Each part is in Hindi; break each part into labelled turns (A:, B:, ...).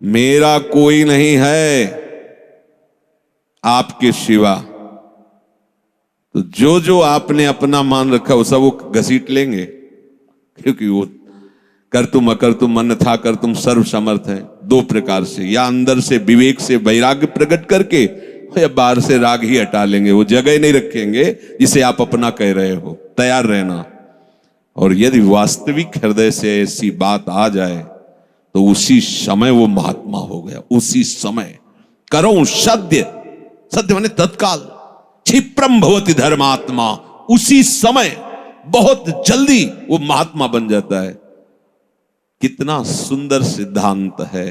A: मेरा कोई नहीं है आपके सिवा। तो जो जो आपने अपना मान रखा वो सब वो घसीट लेंगे, क्योंकि वो कर तुम अकर तुम मन था कर तुम सर्व समर्थ है। दो प्रकार से, या अंदर से विवेक से वैराग्य प्रकट करके, या बाहर से राग ही हटा लेंगे। वो जगह नहीं रखेंगे जिसे आप अपना कह रहे हो। तैयार रहना। और यदि वास्तविक हृदय से ऐसी बात आ जाए तो उसी समय वो महात्मा हो गया। उसी समय करो सत्य, सत्य माने तत्काल, क्षिप्रम भवति धर्मात्मा। उसी समय बहुत जल्दी वो महात्मा बन जाता है। कितना सुंदर सिद्धांत है।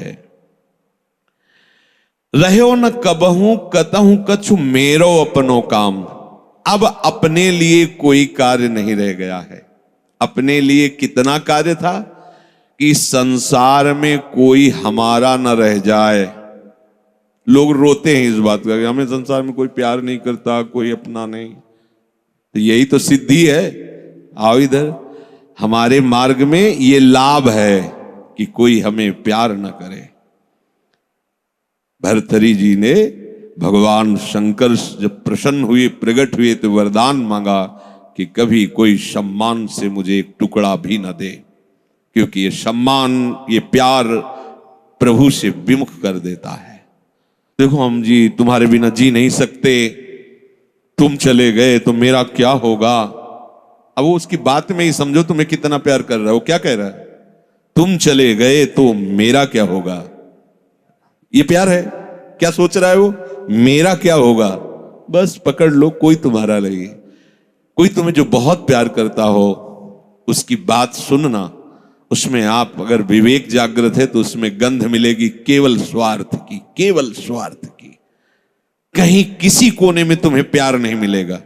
A: रहो न कबहू कतहू कछु मेरो अपनो काम। अब अपने लिए कोई कार्य नहीं रह गया है। अपने लिए कितना कार्य था कि संसार में कोई हमारा न रह जाए। लोग रोते हैं इस बात का कि हमें संसार में कोई प्यार नहीं करता, कोई अपना नहीं। तो यही तो सिद्धि है। आओ इधर, हमारे मार्ग में ये लाभ है कि कोई हमें प्यार न करे। भर्तृहरि जी ने भगवान शंकर जब प्रसन्न हुए, प्रकट हुए, तो वरदान मांगा कि कभी कोई सम्मान से मुझे एक टुकड़ा भी न दे, क्योंकि ये सम्मान, ये प्यार प्रभु से विमुख कर देता है। देखो हम जी तुम्हारे बिना जी नहीं सकते, तुम चले गए तो मेरा क्या होगा। अब वो उसकी बात में ही समझो तुम्हें कितना प्यार कर रहा है। वो क्या कह रहा है? तुम चले गए तो मेरा क्या होगा। ये प्यार है। क्या सोच रहा है वो? मेरा क्या होगा। बस पकड़ लो, कोई तुम्हारा नहीं। कोई तुम्हें जो बहुत प्यार करता हो उसकी बात सुनना, उसमें आप अगर विवेक जागृत है तो उसमें गंध मिलेगी केवल स्वार्थ की, केवल स्वार्थ की। कहीं किसी कोने में तुम्हें प्यार नहीं मिलेगा।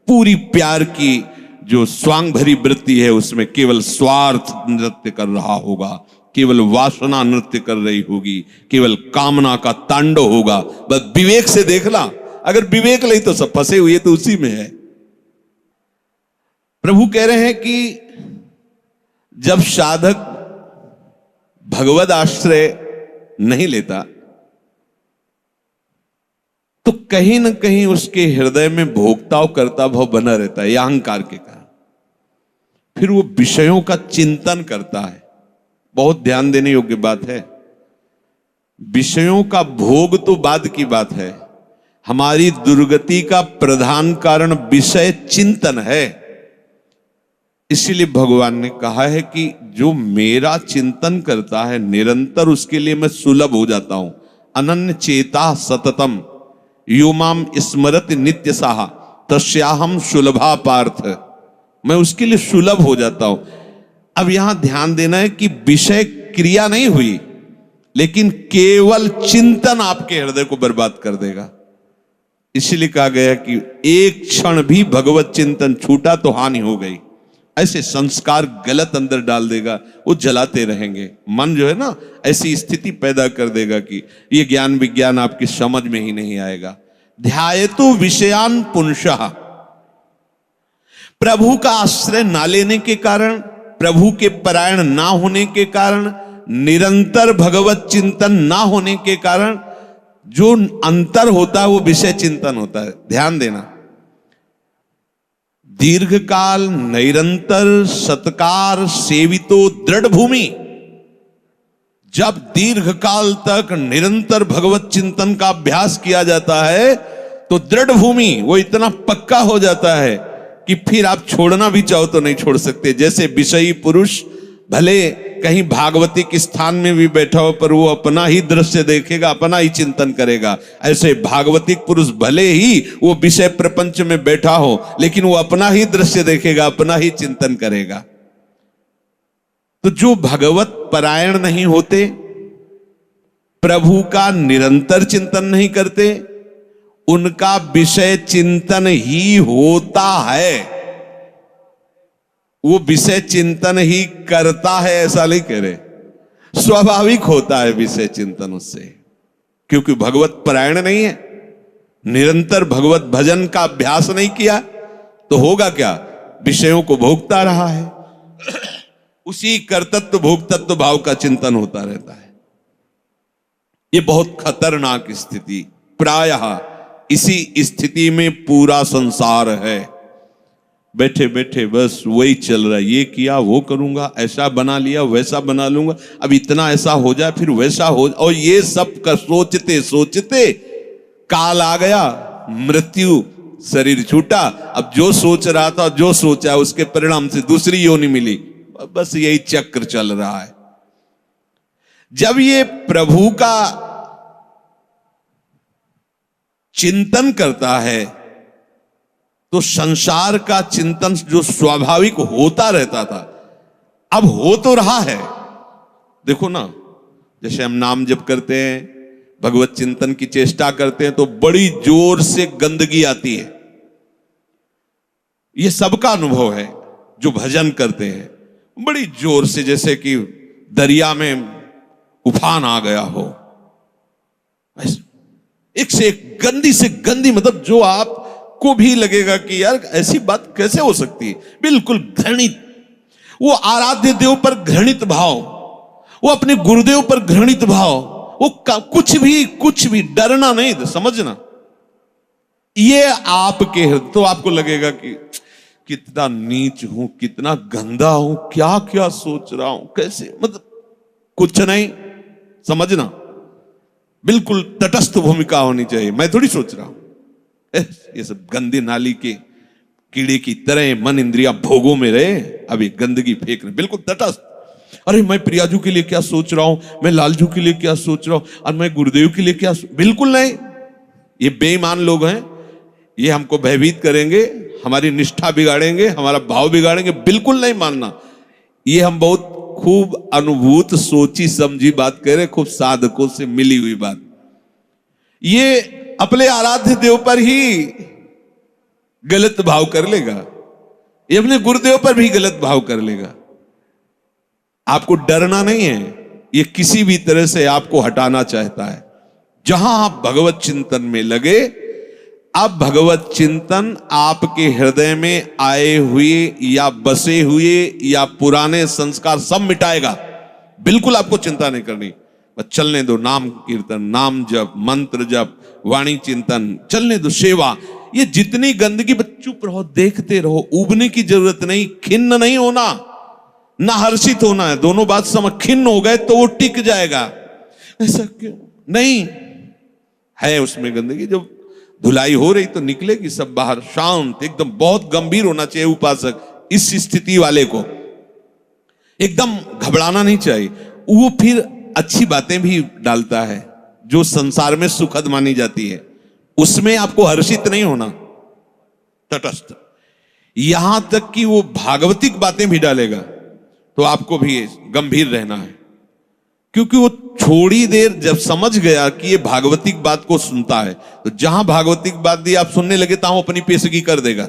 A: पूरी प्यार की जो स्वांग भरी वृत्ति है उसमें केवल स्वार्थ नृत्य कर रहा होगा, केवल वासना नृत्य कर रही होगी, केवल कामना का तांडव होगा। बस विवेक से देखना। अगर विवेक नहीं तो सब फंसे हुए तो उसी में है। प्रभु कह रहे हैं कि जब साधक भगवद आश्रय नहीं लेता तो कहीं ना कहीं उसके हृदय में भोक्ताव करता भाव बना रहता है, यह अहंकार के कारण। फिर वो विषयों का चिंतन करता है। बहुत ध्यान देने योग्य बात है। विषयों का भोग तो बाद की बात है। हमारी दुर्गति का प्रधान कारण विषय चिंतन है। इसीलिए भगवान ने कहा है कि जो मेरा चिंतन करता है निरंतर, उसके लिए मैं सुलभ हो जाता हूं। अनन्य चेता सततम यो माम स्मरत नित्य साहा तस्याहम सुलभा पार्थ। मैं उसके लिए सुलभ हो जाता हूं। अब यहां ध्यान देना है कि विषय क्रिया नहीं हुई, लेकिन केवल चिंतन आपके हृदय को बर्बाद कर देगा। इसलिए कहा गया कि एक क्षण भी भगवत चिंतन छूटा तो हानि हो गई। ऐसे संस्कार गलत अंदर डाल देगा, वो जलाते रहेंगे। मन जो है ना, ऐसी स्थिति पैदा कर देगा कि ये ज्ञान विज्ञान आपकी समझ में ही नहीं आएगा। ध्यायतु विषयान पुंसः। प्रभु का आश्रय ना लेने के कारण, प्रभु के परायण ना होने के कारण, निरंतर भगवत चिंतन ना होने के कारण जो अंतर होता है वो विषय चिंतन होता है। ध्यान देना। दीर्घकाल निरंतर सत्कार सेवितो दृढ़ भूमि। जब दीर्घकाल तक निरंतर भगवत चिंतन का अभ्यास किया जाता है तो दृढ़ भूमि वो इतना पक्का हो जाता है कि फिर आप छोड़ना भी चाहो तो नहीं छोड़ सकते। जैसे विषयी पुरुष भले कहीं भागवतिक स्थान में भी बैठा हो पर वो अपना ही दृश्य देखेगा, अपना ही चिंतन करेगा। ऐसे भागवतिक पुरुष भले ही वो विषय प्रपंच में बैठा हो लेकिन वो अपना ही दृश्य देखेगा, अपना ही चिंतन करेगा। तो जो भगवत परायण नहीं होते, प्रभु का निरंतर चिंतन नहीं करते, उनका विषय चिंतन ही होता है। वो विषय चिंतन ही करता है ऐसा नहीं कह रहे। स्वाभाविक होता है विषय चिंतन उससे, क्योंकि भगवत परायण नहीं है, निरंतर भगवत भजन का अभ्यास नहीं किया तो होगा क्या? विषयों को भोगता रहा है। उसी कर्तृत्व भोक्तत्व भाव का चिंतन होता रहता है। ये बहुत खतरनाक स्थिति, प्रायः इसी स्थिति में पूरा संसार है। बैठे बैठे बस वही चल रहा है, ये किया वो करूंगा, ऐसा बना लिया वैसा बना लूंगा, अब इतना ऐसा हो जाए फिर वैसा हो, और ये सब का सोचते सोचते काल आ गया, मृत्यु, शरीर छूटा। अब जो सोच रहा था, जो सोचा, उसके परिणाम से दूसरी योनि मिली। बस यही चक्र चल रहा है। जब ये प्रभु का चिंतन करता है तो संसार का चिंतन जो स्वाभाविक होता रहता था, अब हो तो रहा है। देखो ना, जैसे हम नाम जप करते हैं, भगवत चिंतन की चेष्टा करते हैं, तो बड़ी जोर से गंदगी आती है। ये सबका अनुभव है जो भजन करते हैं, बड़ी जोर से, जैसे कि दरिया में उफान आ गया हो। एक से एक गंदी से गंदी, मतलब जो आपको भी लगेगा कि यार ऐसी बात कैसे हो सकती है, बिल्कुल घृणित। वो आराध्य देव पर घृणित भाव, वो अपने गुरुदेव पर घृणित भाव, वो कुछ भी डरना नहीं, समझना। ये आपके, तो आपको लगेगा कि कितना नीच हूं, कितना गंदा हूं, क्या क्या सोच रहा हूं, कैसे, मतलब कुछ नहीं, समझना। बिल्कुल तटस्थ भूमिका होनी चाहिए। मैं थोड़ी सोच रहा हूं ये सब गंदी नाली के कीड़े की तरह मन इंद्रिया भोगों में रहे, अभी गंदगी फेंक रहे, बिल्कुल तटस्थ। अरे मैं प्रियाजू के लिए क्या सोच रहा हूं, मैं लालजू के लिए क्या सोच रहा हूं, और मैं गुरुदेव के लिए क्या, बिल्कुल नहीं। ये बेईमान लोग हैं, ये हमको भयभीत करेंगे, हमारी निष्ठा बिगाड़ेंगे, हमारा भाव बिगाड़ेंगे, बिल्कुल नहीं मानना। ये हम बहुत खूब अनुभूत सोची समझी बात कह रहे, खूब साधकों से मिली हुई बात। ये अपने आराध्य देव पर ही गलत भाव कर लेगा, ये अपने गुरुदेव पर भी गलत भाव कर लेगा। आपको डरना नहीं है, ये किसी भी तरह से आपको हटाना चाहता है। जहां आप भगवत चिंतन में लगे, अब भगवत चिंतन आपके हृदय में आए हुए या बसे हुए या पुराने संस्कार सब मिटाएगा। बिल्कुल आपको चिंता नहीं करनी, बस चलने दो। नाम कीर्तन, नाम जप, मंत्र जप, वाणी चिंतन, चलने दो। सेवा, ये जितनी गंदगी, बस चुप रहो, देखते रहो। उबने की जरूरत नहीं, खिन्न नहीं होना, ना हर्षित होना है। दोनों बात समझ, खिन्न हो गए तो वो टिक जाएगा, ऐसा क्यों नहीं है। उसमें गंदगी जब धुलाई हो रही तो निकलेगी सब बाहर, शांत एकदम। बहुत गंभीर होना चाहिए उपासक, इस स्थिति वाले को एकदम घबराना नहीं चाहिए। वो फिर अच्छी बातें भी डालता है जो संसार में सुखद मानी जाती है, उसमें आपको हर्षित नहीं होना, तटस्थ। यहां तक कि वो भागवतिक बातें भी डालेगा तो आपको भी गंभीर रहना है, क्योंकि वो थोड़ी देर जब समझ गया कि ये भागवतिक बात को सुनता है, तो जहां भागवतिक बात दी आप सुनने लगे, तो अपनी पेशगी कर देगा।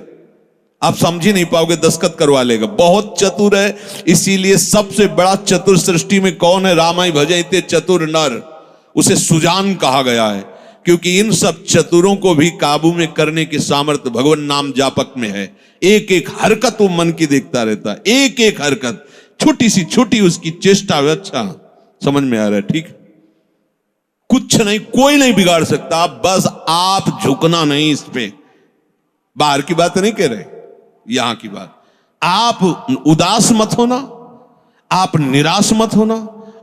A: आप समझ ही नहीं पाओगे, दस्तखत करवा लेगा। बहुत चतुर है, इसीलिए सबसे बड़ा चतुर सृष्टि में कौन है? रामाय भजते चतुर नर, उसे सुजान कहा गया है, क्योंकि इन सब चतुरों को भी काबू में करने की सामर्थ्य भगवान नाम जापक में है। एक एक हरकत वो मन की देखता रहता है, एक एक हरकत, छोटी सी छोटी उसकी चेष्टा। अच्छा समझ में आ रहा है, ठीक। कुछ नहीं, कोई नहीं बिगाड़ सकता, बस आप झुकना नहीं इस पे। बाहर की बात नहीं कह रहे, यहां की बात। आप उदास मत होना, आप निराश मत होना,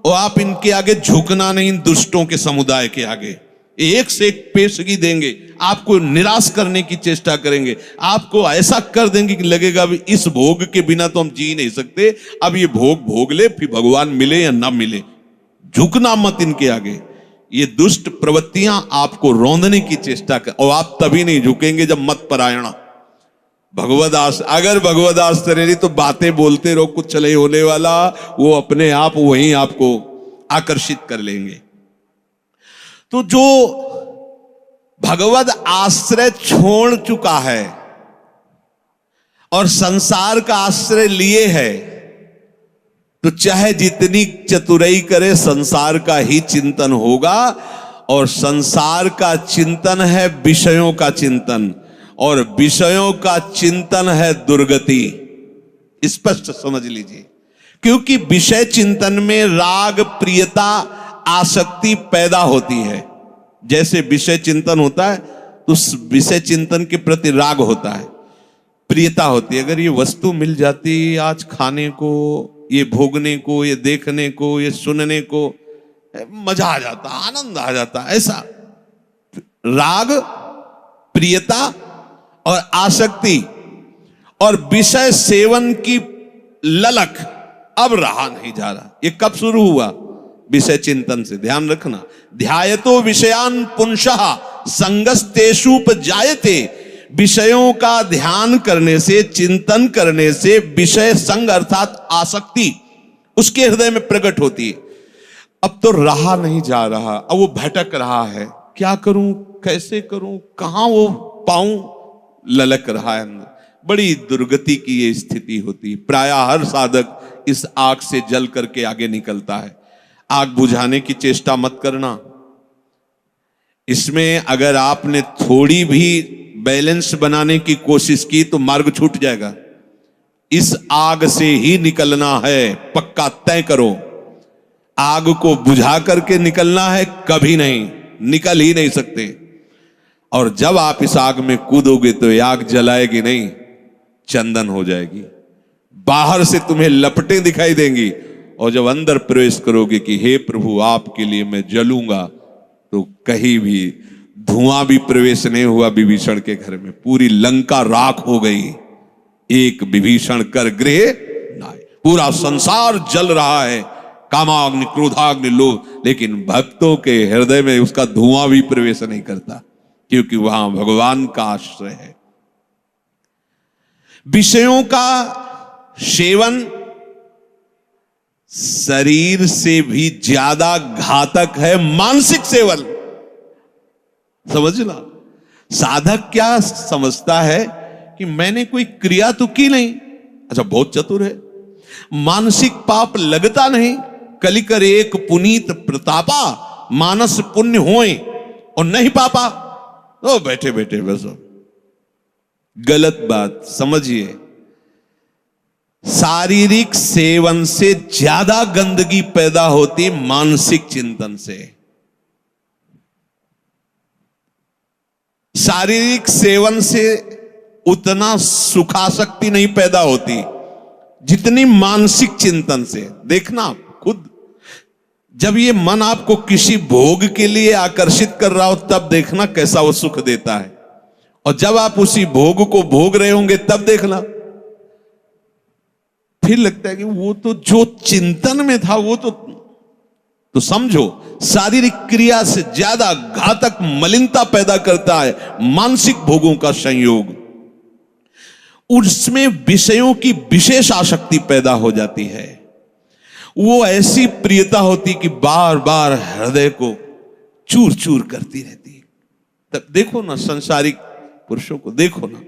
A: और आप इनके आगे झुकना नहीं, दुष्टों के समुदाय के आगे। एक से एक पेशगी देंगे, आपको निराश करने की चेष्टा करेंगे, आपको ऐसा कर देंगे कि लगेगा भी इस भोग के बिना तो हम जी नहीं सकते, अब ये भोग भोग ले, फिर भगवान मिले या ना मिले। झुकना मत इनके आगे। ये दुष्ट प्रवृत्तियां आपको रौंदने की चेष्टा कर, और आप तभी नहीं झुकेंगे जब मत परायणा भगवदास। अगर भगवदास तरेरी तो बातें बोलते रहो, कुछ नहीं होने वाला, वो अपने आप वहीं आपको आकर्षित कर लेंगे। तो जो भगवद आश्रय छोड़ चुका है और संसार का आश्रय लिए है, तो चाहे जितनी चतुराई करे, संसार का ही चिंतन होगा। और संसार का चिंतन है विषयों का चिंतन, और विषयों का चिंतन है दुर्गति। स्पष्ट समझ लीजिए, क्योंकि विषय चिंतन में राग प्रियता आसक्ति पैदा होती है। जैसे विषय चिंतन होता है तो उस विषय चिंतन के प्रति राग होता है, प्रियता होती है। अगर ये वस्तु मिल जाती आज खाने को, ये भोगने को, ये देखने को, ये सुनने को, मजा आ जाता, आनंद आ जाता। ऐसा राग, प्रियता और आसक्ति और विषय सेवन की ललक अब रहा नहीं जा रहा। ये कब शुरू हुआ? विषय चिंतन से। ध्यान रखना, ध्यायतो विषयान पुंसः संगस्तेषुपजायते। विषयों का ध्यान करने से, चिंतन करने से विषय संग अर्थात आसक्ति उसके हृदय में प्रकट होती है। अब तो रहा नहीं जा रहा, अब वो भटक रहा है, क्या करूं, कैसे करूं, कहां वो पाऊं, ललक रहा है अंदर। बड़ी दुर्गति की ये स्थिति होती है। प्रायः हर साधक इस आग से जल करके आगे निकलता है। आग बुझाने की चेष्टा मत करना। इसमें अगर आपने थोड़ी भी बैलेंस बनाने की कोशिश की तो मार्ग छूट जाएगा। इस आग से ही निकलना है, पक्का तय करो। आग को बुझा करके निकलना है, कभी नहीं, निकल ही नहीं सकते। और जब आप इस आग में कूदोगे तो ये आग जलाएगी नहीं, चंदन हो जाएगी। बाहर से तुम्हें लपटें दिखाई देंगी और जब अंदर प्रवेश करोगे कि हे प्रभु आपके लिए मैं जलूंगा, तो कहीं भी धुआं भी प्रवेश नहीं हुआ विभीषण के घर में। पूरी लंका राख हो गई, एक विभीषण कर गृह नाय। पूरा संसार जल रहा है, कामाग्नि, क्रोधाग्नि, लोभ, लेकिन भक्तों के हृदय में उसका धुआं भी प्रवेश नहीं करता, क्योंकि वहां भगवान का आश्रय है। विषयों का सेवन शरीर से भी ज्यादा घातक है मानसिक सेवन। समझना, साधक क्या समझता है कि मैंने कोई क्रिया तो की नहीं, अच्छा बहुत चतुर है, मानसिक पाप लगता नहीं। कलिकर एक पुनीत प्रतापा, मानस पुण्य होए और नहीं पापा, तो बैठे बैठे बस। गलत बात समझिए। शारीरिक सेवन से ज्यादा गंदगी पैदा होती मानसिक चिंतन से। शारीरिक सेवन से उतना सुखासक्ति नहीं पैदा होती जितनी मानसिक चिंतन से। देखना खुद, जब ये मन आपको किसी भोग के लिए आकर्षित कर रहा हो तब देखना कैसा वो सुख देता है, और जब आप उसी भोग को भोग रहे होंगे तब देखना फिर लगता है कि वो तो जो चिंतन में था वो तो समझो शारीरिक क्रिया से ज्यादा घातक मलिनता पैदा करता है मानसिक भोगों का संयोग। उसमें विषयों की विशेष आसक्ति पैदा हो जाती है। वो ऐसी प्रियता होती कि बार बार हृदय को चूर चूर करती रहती है। तब देखो ना संसारिक पुरुषों को, देखो ना,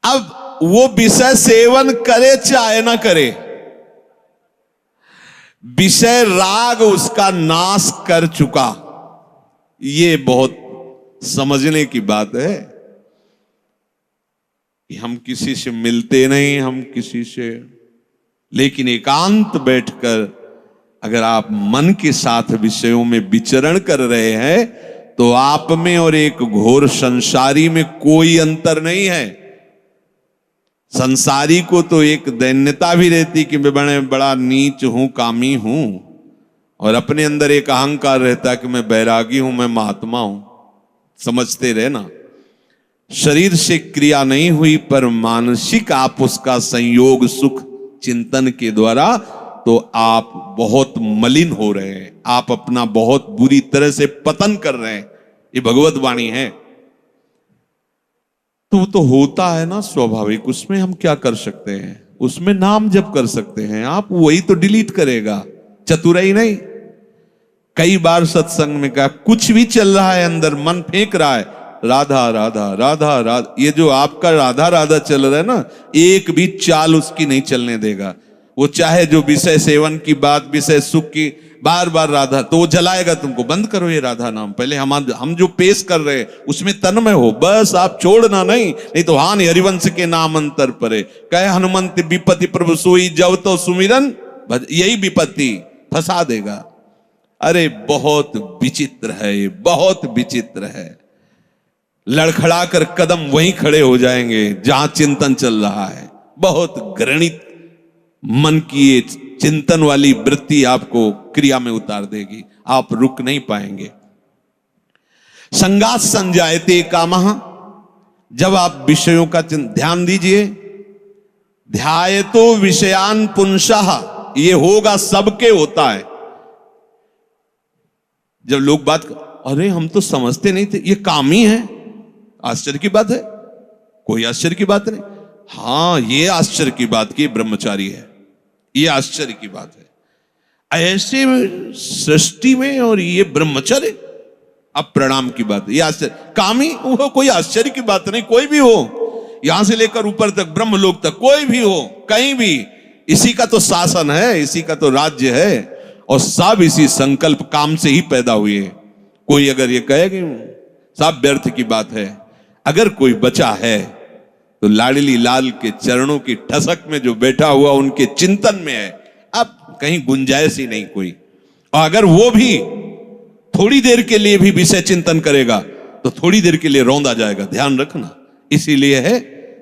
A: अब वो विषय सेवन करे चाहे ना करे, विषय राग उसका नाश कर चुका। ये बहुत समझने की बात है कि हम किसी से मिलते नहीं, हम किसी से, लेकिन एकांत बैठकर अगर आप मन के साथ विषयों में विचरण कर रहे हैं तो आप में और एक घोर संसारी में कोई अंतर नहीं है। संसारी को तो एक दैन्यता भी रहती कि मैं बड़ा नीच हूं, कामी हूं, और अपने अंदर एक अहंकार रहता कि मैं बैरागी हूं, मैं महात्मा हूं। समझते रहे ना, शरीर से क्रिया नहीं हुई पर मानसिक आप उसका संयोग सुख चिंतन के द्वारा, तो आप बहुत मलिन हो रहे हैं, आप अपना बहुत बुरी तरह से पतन कर रहे हैं। ये भगवत वाणी है। तो होता है ना स्वाभाविक, उसमें हम क्या कर सकते हैं? उसमें नाम जप कर सकते हैं आप, वही तो डिलीट करेगा, चतुराई नहीं। कई बार सत्संग में कहा, कुछ भी चल रहा है अंदर, मन फेंक रहा है, राधा राधा राधा राधा, ये जो आपका राधा राधा चल रहा है ना, एक भी चाल उसकी नहीं चलने देगा। वो चाहे जो विषय सेवन की बात, विषय सुख की, बार बार राधा, तो वो जलाएगा तुमको। बंद करो ये राधा नाम, पहले हम जो पेश कर रहे हैं उसमें तन्मय हो, बस आप छोड़ना नहीं तो हानि हरिवंश के नाम अंतर परे। कहे हनुमंत विपत्ति प्रभु सोई, जब तो सुमिरन यही विपत्ति फंसा देगा। अरे बहुत विचित्र है, ये बहुत विचित्र है। लड़खड़ा कर कदम वहीं खड़े हो जाएंगे जहां चिंतन चल रहा है। बहुत घृणित मन की ये चिंतन वाली वृत्ति आपको क्रिया में उतार देगी, आप रुक नहीं पाएंगे। संगात संजायते कामः, जब आप विषयों का ध्यान दीजिए। ध्यायतो विषयान पुंसः, ये होगा सबके होता है। जब लोग बात अरे हम तो समझते नहीं थे, ये काम ही है, आश्चर्य की बात है, कोई आश्चर्य की बात नहीं। हां ये आश्चर्य की बात की ब्रह्मचारी है, ये आश्चर्य की बात है। ऐसे सृष्टि में और ये ब्रह्मचर्य, अब प्रणाम की बात है, ये आश्चर्य। कामी वो कोई आश्चर्य की बात नहीं, कोई भी हो, यहां से लेकर ऊपर तक ब्रह्मलोक तक कोई भी हो, कहीं भी, इसी का तो शासन है, इसी का तो राज्य है, और सब इसी संकल्प काम से ही पैदा हुए। कोई अगर ये कहे कि सब व्यर्थ की बात है, अगर कोई बचा है तो लाडली लाल के चरणों की ठसक में जो बैठा हुआ उनके चिंतन में है, अब कहीं गुंजाइश ही नहीं कोई। और अगर वो भी थोड़ी देर के लिए भी विषय चिंतन करेगा तो थोड़ी देर के लिए रौंदा जाएगा, ध्यान रखना। इसीलिए है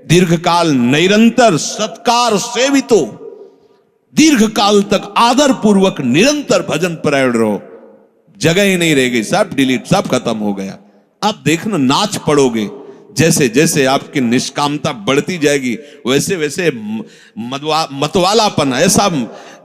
A: दीर्घकाल निरंतर सत्कार सेवितो, दीर्घ काल तक आदर पूर्वक निरंतर भजन परायण रहो, जगह ही नहीं रह गई, सब डिलीट, सब खत्म हो गया। आप देखना नाच पड़ोगे, जैसे जैसे आपकी निष्कामता बढ़ती जाएगी वैसे वैसे मतवालापन, ऐसा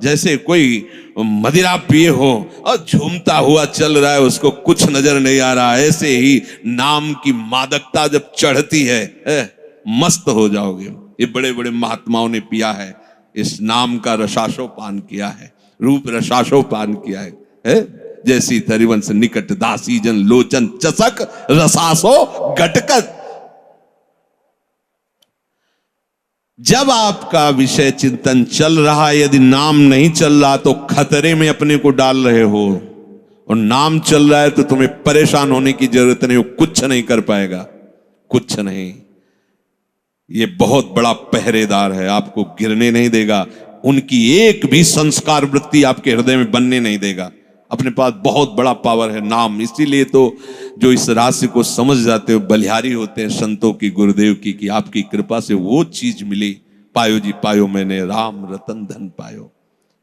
A: जैसे कोई मदिरा पिए हो और झूमता हुआ चल रहा है, उसको कुछ नजर नहीं आ रहा, ऐसे ही नाम की मादकता जब चढ़ती है, मस्त हो जाओगे। ये बड़े बड़े महात्माओं ने पिया है, इस नाम का रसाशोपान किया है, रूप रसाशोपान किया है। जैसी तरिवंश निकट दासी जन लोचन चसक रसासो घटकत। जब आपका विषय चिंतन चल रहा है, यदि नाम नहीं चल रहा तो खतरे में अपने को डाल रहे हो, और नाम चल रहा है तो तुम्हें परेशान होने की जरूरत नहीं, वो कुछ नहीं कर पाएगा, कुछ नहीं। ये बहुत बड़ा पहरेदार है, आपको गिरने नहीं देगा, उनकी एक भी संस्कार वृत्ति आपके हृदय में बनने नहीं देगा। अपने पास बहुत बड़ा पावर है नाम। इसीलिए तो जो इस रहस्य को समझ जाते हो बलिहारी होते हैं संतों की, गुरुदेव की, कि आपकी कृपा से वो चीज मिली। पायो जी पायो मैंने राम रतन धन पायो।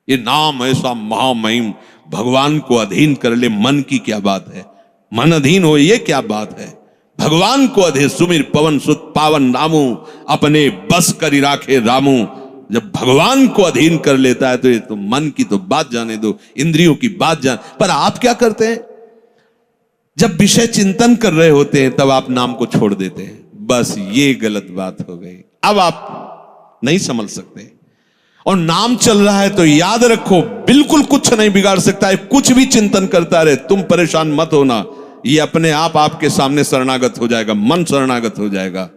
A: ये नाम ऐसा महामहिम, भगवान को अधीन कर ले, मन की क्या बात है, मन अधीन हो ये क्या बात है। भगवान को अधे सुमिर पवन सुत पावन नामू, अपने बस करी राखे रामू। जब भगवान को अधीन कर लेता है तो ये तो मन की तो बात जाने दो, इंद्रियों की बात जान। पर आप क्या करते हैं, जब विषय चिंतन कर रहे होते हैं तब आप नाम को छोड़ देते हैं। बस ये गलत बात हो गई, अब आप नहीं समझ सकते। और नाम चल रहा है तो याद रखो बिल्कुल कुछ नहीं बिगाड़ सकता है, कुछ भी चिंतन करता रहे, तुम परेशान मत होना, ये अपने आप आपके सामने शरणागत हो जाएगा, मन शरणागत हो जाएगा,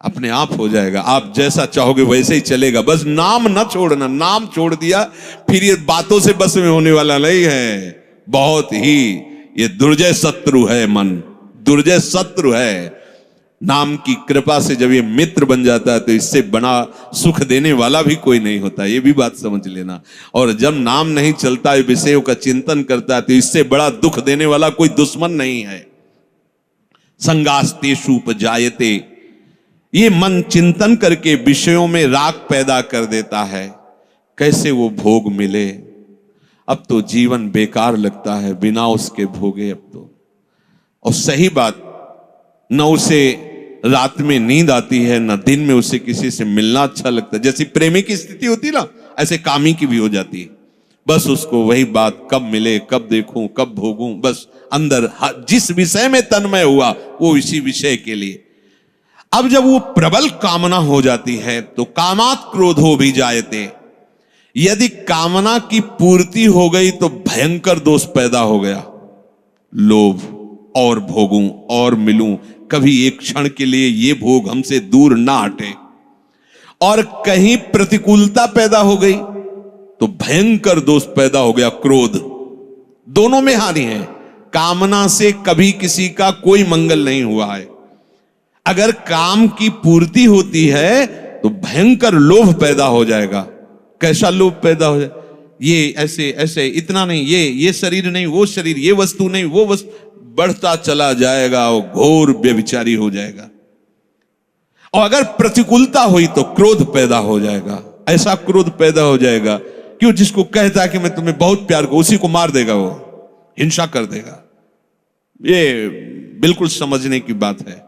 A: अपने आप हो जाएगा। आप जैसा चाहोगे वैसे ही चलेगा, बस नाम न छोड़ना। नाम छोड़ दिया फिर ये बातों से बस में होने वाला नहीं है। बहुत ही ये दुर्जय शत्रु है, मन दुर्जय शत्रु है। नाम की कृपा से जब ये मित्र बन जाता है तो इससे बड़ा सुख देने वाला भी कोई नहीं होता, ये भी बात समझ लेना। और जब नाम नहीं चलता है, विषयों का चिंतन करता है, तो इससे बड़ा दुख देने वाला कोई दुश्मन नहीं है। संगास्तेषु उपजायते, ये मन चिंतन करके विषयों में राग पैदा कर देता है। कैसे वो भोग मिले, अब तो जीवन बेकार लगता है बिना उसके भोगे अब तो। और सही बात, न उसे रात में नींद आती है, न दिन में उसे किसी से मिलना अच्छा लगता है। जैसी प्रेमी की स्थिति होती ना, ऐसे कामी की भी हो जाती है। बस उसको वही बात, कब मिले, कब देखूं, कब भोगूं, बस अंदर जिस विषय में तन्मय हुआ वो इसी विषय के लिए। अब जब वो प्रबल कामना हो जाती है तो कामात क्रोधो भी जायते। यदि कामना की पूर्ति हो गई तो भयंकर दोष पैदा हो गया, लोभ, और भोगूं और मिलूं, कभी एक क्षण के लिए ये भोग हमसे दूर ना हटे। और कहीं प्रतिकूलता पैदा हो गई तो भयंकर दोष पैदा हो गया, क्रोध। दोनों में हानि है। कामना से कभी किसी का कोई मंगल नहीं हुआ है। अगर काम की पूर्ति होती है तो भयंकर लोभ पैदा हो जाएगा। कैसा लोभ पैदा हो जाए, ये ऐसे ऐसे, इतना नहीं, ये शरीर नहीं, वो शरीर, ये वस्तु नहीं, वो वस्तु, बढ़ता चला जाएगा, वो घोर व्यभिचारी हो जाएगा। और अगर प्रतिकूलता हुई तो क्रोध पैदा हो जाएगा। ऐसा क्रोध पैदा हो जाएगा कि जिसको कहता है कि मैं तुम्हें बहुत प्यार करूं, उसी को मार देगा, वो हिंसा कर देगा। ये बिल्कुल समझने की बात है।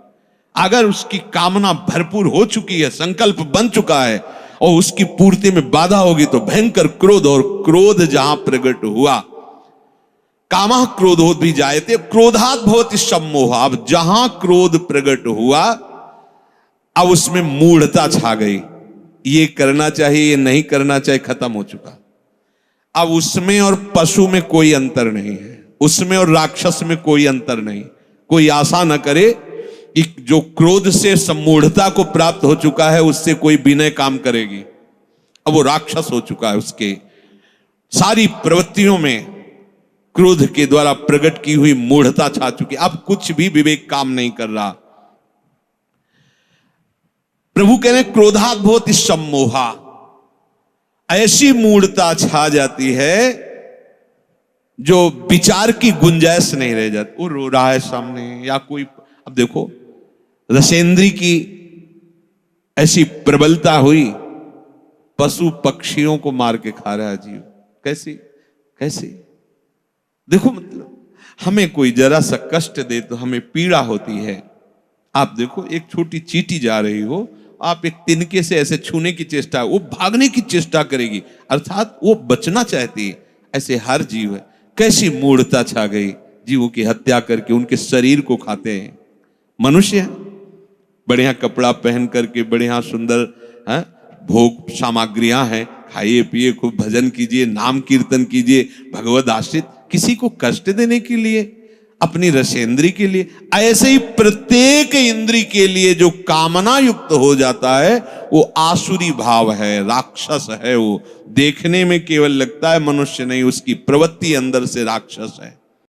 A: अगर उसकी कामना भरपूर हो चुकी है, संकल्प बन चुका है और उसकी पूर्ति में बाधा होगी तो भयंकर क्रोध, और क्रोध जहां प्रकट हुआ, कामः क्रोधोद भी जायते क्रोधात् भवति सम्मोह। अब जहां क्रोध प्रकट हुआ, अब उसमें मूढ़ता छा गई। ये करना चाहिए, ये नहीं करना चाहिए, खत्म हो चुका। अब उसमें और पशु में कोई अंतर नहीं है, उसमें और राक्षस में कोई अंतर नहीं। कोई आशा न करे कि जो क्रोध से सम्मूढ़ता को प्राप्त हो चुका है उससे कोई विनय काम करेगी। अब वो राक्षस हो चुका है, उसके सारी प्रवृत्तियों में क्रोध के द्वारा प्रकट की हुई मूढ़ता छा चुकी। अब कुछ भी विवेक काम नहीं कर रहा। प्रभु कह रहे क्रोधात् भवति सम्मोहा। ऐसी मूढ़ता छा जाती है जो विचार की गुंजाइश नहीं रह जाती। वो रो रहा है सामने, या कोई, अब देखो रसेंद्री की ऐसी प्रबलता हुई, पशु पक्षियों को मार के खा रहा है जीव। कैसी कैसी, देखो मतलब हमें कोई जरा सा कष्ट दे तो हमें पीड़ा होती है। आप देखो एक छोटी चींटी जा रही हो, आप एक तिनके से ऐसे छूने की चेष्टा, वो भागने की चेष्टा करेगी, अर्थात वो बचना चाहती है। ऐसे हर जीव है। कैसी मूढ़ता छा गई, जीवों की हत्या करके उनके शरीर को खाते हैं। मनुष्य बढ़िया कपड़ा पहन करके, बढ़िया सुंदर भोग सामग्रियां हैं, खाइए पिए, खूब भजन कीजिए, नाम कीर्तन कीजिए, भगवद आश्रित, किसी को कष्ट देने के लिए, अपनी रसेंद्री के लिए। ऐसे ही प्रत्येक इंद्री के लिए जो कामना युक्त हो जाता है वो आसुरी भाव है, राक्षस है। वो देखने में केवल लगता है मनुष्य नहीं, उसकी प्रवृत्ति अंदर से राक्षस है।